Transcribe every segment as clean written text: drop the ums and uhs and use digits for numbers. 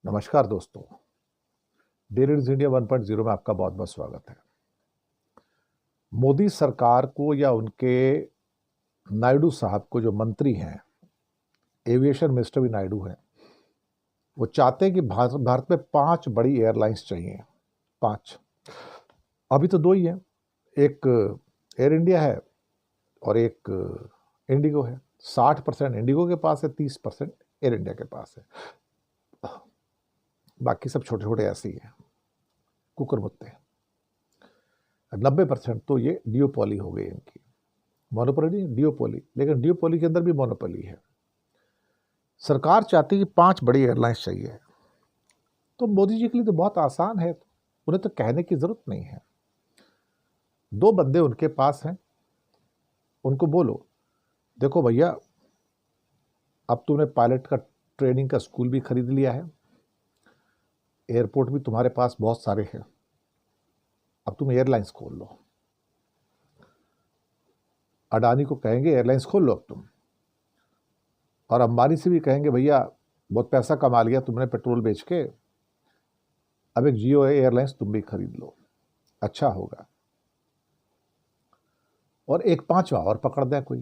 नमस्कार दोस्तों, daily news India 1.0 में आपका बहुत बहुत स्वागत है। मोदी सरकार को या उनके नायडू साहब को, जो मंत्री हैं, एविएशन मिनिस्टर भी नायडू हैं, वो चाहते हैं कि भारत में 5 बड़ी एयरलाइंस चाहिए। 5, अभी तो 2 ही हैं। एक एयर इंडिया है और एक इंडिगो है। 60% इंडिगो के पास है, 30% एयर इंडिया के पास है। बाकी सब छोटे छोटे ऐसे ही हैं, कुकर मुत्ते। 90% तो ये डियोपोली हो गई इनकी। मोनोपोली नहीं, डियोपोली। लेकिन डियोपोली के अंदर भी मोनोपोली है। सरकार चाहती है कि 5 बड़ी एयरलाइंस चाहिए। तो मोदी जी के लिए तो बहुत आसान है, उन्हें तो कहने की जरूरत नहीं है। 2 बंदे उनके पास हैं, उनको बोलो, देखो भैया, अब तुमने पायलट का ट्रेनिंग का स्कूल भी खरीद लिया है, एयरपोर्ट भी तुम्हारे पास बहुत सारे हैं, अब तुम एयरलाइंस खोल लो। अडानी को कहेंगे एयरलाइंस खोल लो अब तुम, और अंबानी से भी कहेंगे भैया बहुत पैसा कमा लिया तुमने पेट्रोल बेच के, अब एक जियो एयरलाइंस तुम भी खरीद लो, अच्छा होगा। और एक 5वां और पकड़ दें कोई,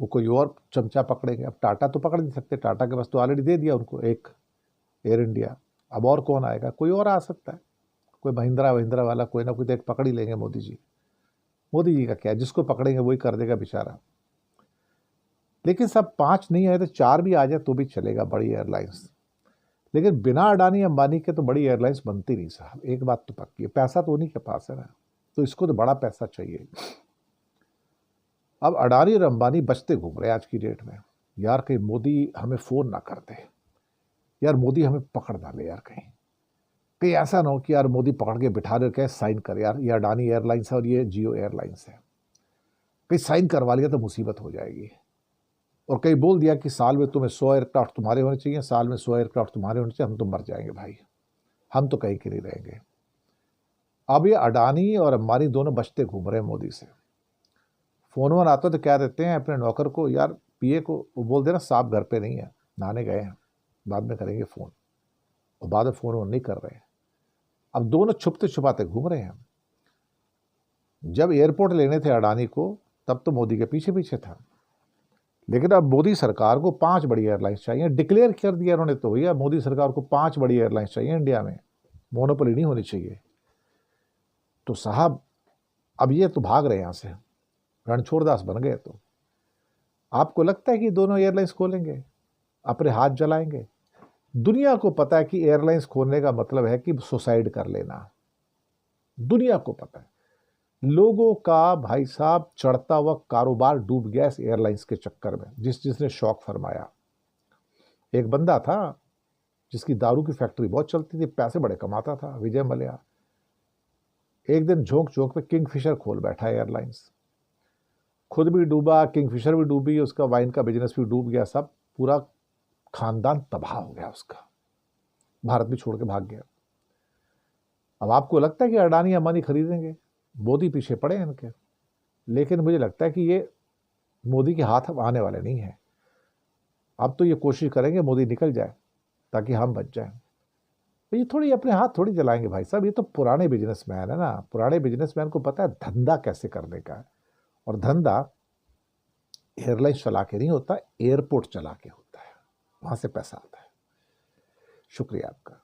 वो कोई और चमचा पकड़ेंगे। अब टाटा तो पकड़ नहीं सकते, टाटा के पास तो ऑलरेडी दे दिया उनको एक एयर इंडिया। अब और कौन आएगा? कोई और आ सकता है, कोई महिंद्रा वाला, कोई ना कोई तो एक पकड़ ही लेंगे मोदी जी। मोदी जी का क्या है, जिसको पकड़ेंगे वही कर देगा बेचारा। लेकिन सब 5 नहीं आए तो 4 भी आ जाए तो भी चलेगा, बड़ी एयरलाइंस। लेकिन बिना अडानी अंबानी के तो बड़ी एयरलाइंस बनती नहीं साहब। एक बात तो पक्की है, पैसा तो उन्हीं के पास है ना, तो इसको तो बड़ा पैसा चाहिए। अब अडानी और अंबानी बचते घूम रहे आज की डेट में। यार कहीं मोदी हमें फोन ना कर दे, यार मोदी हमें पकड़ ना ले, यार कहीं कहीं ऐसा ना हो कि यार मोदी पकड़ के बिठा दे, कहे साइन कर, यार ये अडानी एयरलाइंस है और ये जियो एयरलाइंस है, कहीं साइन करवा लिया तो मुसीबत हो जाएगी। और कहीं बोल दिया कि साल में तुम्हें 100 एयरक्राफ्ट तुम्हारे होने चाहिए, साल में 100 एयरक्राफ्ट तुम्हारे होने चाहिए, हम तो मर जाएंगे भाई, हम तो कहीं के नहीं रहेंगे। अब ये अडानी और अंबानी दोनों बचते घूम रहे हैं मोदी से। फोन वोन आता तो क्या देते हैं अपने नौकर को, यार पीए को, वो बोल देना साहब घर पे नहीं है, नहाने गए हैं, बाद में करेंगे फोन। और बाद में फोन वोन नहीं कर रहे हैं। अब दोनों छुपते छुपाते घूम रहे हैं। जब एयरपोर्ट लेने थे अडानी को, तब तो मोदी के पीछे पीछे था। लेकिन अब मोदी सरकार को 5 बड़ी एयरलाइंस चाहिए, डिक्लेयर कर दिया उन्होंने तो भैया मोदी सरकार को 5 बड़ी एयरलाइंस चाहिए इंडिया में, मोनोपोली नहीं होनी चाहिए। तो साहब अब ये तो भाग रहे हैं यहां से, रणछोड़दास बन गए। तो आपको लगता है कि दोनों एयरलाइंस खोलेंगे, अपने हाथ जलाएंगे? दुनिया को पता है कि एयरलाइंस खोलने का मतलब है कि सुसाइड कर लेना। दुनिया को पता है। लोगों का भाई साहब चढ़ता हुआ कारोबार डूब गया इस एयरलाइंस के चक्कर में। जिसने शौक फरमाया, एक बंदा था जिसकी दारू की फैक्ट्री बहुत चलती थी, पैसे बड़े कमाता था, विजय मल्ल्या। एक दिन झोंक झोंक में किंगफिशर खोल बैठा एयरलाइंस, खुद भी डूबा, किंगफिशर भी डूबी, उसका वाइन का बिजनेस भी डूब गया, सब पूरा खानदान तबाह हो गया उसका, भारत भी छोड़ के भाग गया। अब आपको लगता है कि अडानी अंबानी खरीदेंगे? मोदी पीछे पड़े हैं इनके। लेकिन मुझे लगता है कि ये मोदी के हाथ अब आने वाले नहीं है। अब तो ये कोशिश करेंगे मोदी निकल जाए ताकि हम बच जाएं। तो ये थोड़ी अपने हाथ थोड़ी जलाएंगे भाई साहब, ये तो पुराने बिजनेसमैन है ना। पुराने बिजनेसमैन को पता है धंधा कैसे करने का है। और धंधा एयरलाइन चला के नहीं होता, एयरपोर्ट चला के होता है, वहां से पैसा आता है। शुक्रिया आपका।